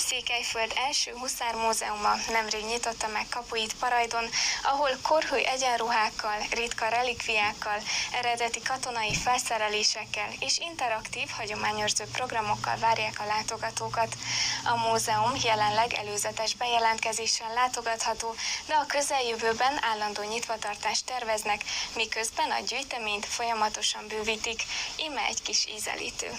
Székelyföld első huszármúzeuma nemrég nyitotta meg kapuit Parajdon, ahol korhű egyenruhákkal, ritka relikviákkal, eredeti katonai felszerelésekkel és interaktív hagyományőrző programokkal várják a látogatókat. A múzeum jelenleg előzetes bejelentkezéssel látogatható, de a közeljövőben állandó nyitvatartást terveznek, miközben a gyűjteményt folyamatosan bővítik. Íme egy kis ízelítő.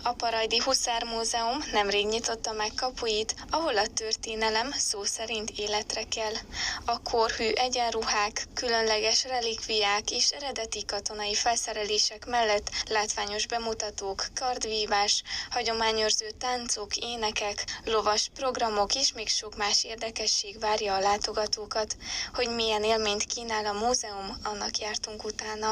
A Parajdi Huszármúzeum nemrég nyitotta meg kapuit, ahol a történelem szó szerint életre kell. A korhű egyenruhák, különleges relikviák és eredeti katonai felszerelések mellett látványos bemutatók, kardvívás, hagyományőrző táncok, énekek, lovas programok és még sok más érdekesség várja a látogatókat. Hogy milyen élményt kínál a múzeum, annak jártunk utána.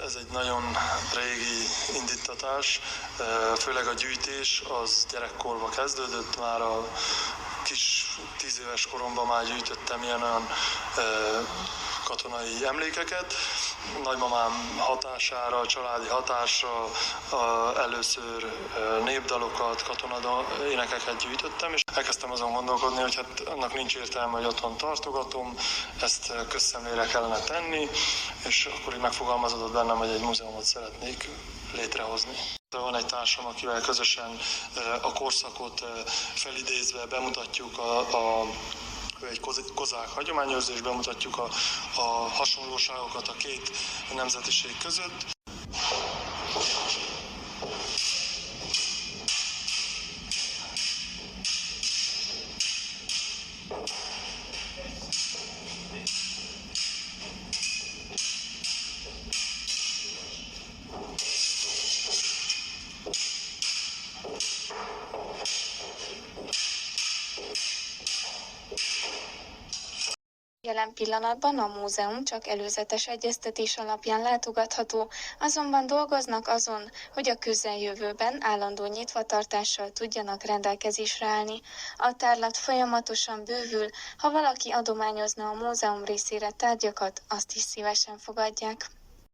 Ez egy nagyon régi indítatás, főleg a gyűjtés az gyerekkorba kezdődött, már a kis 10 éves koromban már gyűjtöttem ilyen-olyan katonai emlékeket. Nagymamám hatására, családi hatásra először népdalokat, katonaénekeket gyűjtöttem, és elkezdtem azon gondolkodni, hogy hát annak nincs értelme, hogy otthon tartogatom, ezt közszemlére kellene tenni, és akkor így megfogalmazódott bennem, hogy egy múzeumot szeretnék létrehozni. Van egy társam, akivel közösen a korszakot felidézve bemutatjuk egy kozák hagyományőrzés, bemutatjuk a hasonlóságokat a két nemzetiség között. Jelen pillanatban a múzeum csak előzetes egyeztetés alapján látogatható, azonban dolgoznak azon, hogy a közeljövőben állandó nyitvatartással tudjanak rendelkezésre állni. A tárlat folyamatosan bővül, ha valaki adományozna a múzeum részére tárgyakat, azt is szívesen fogadják.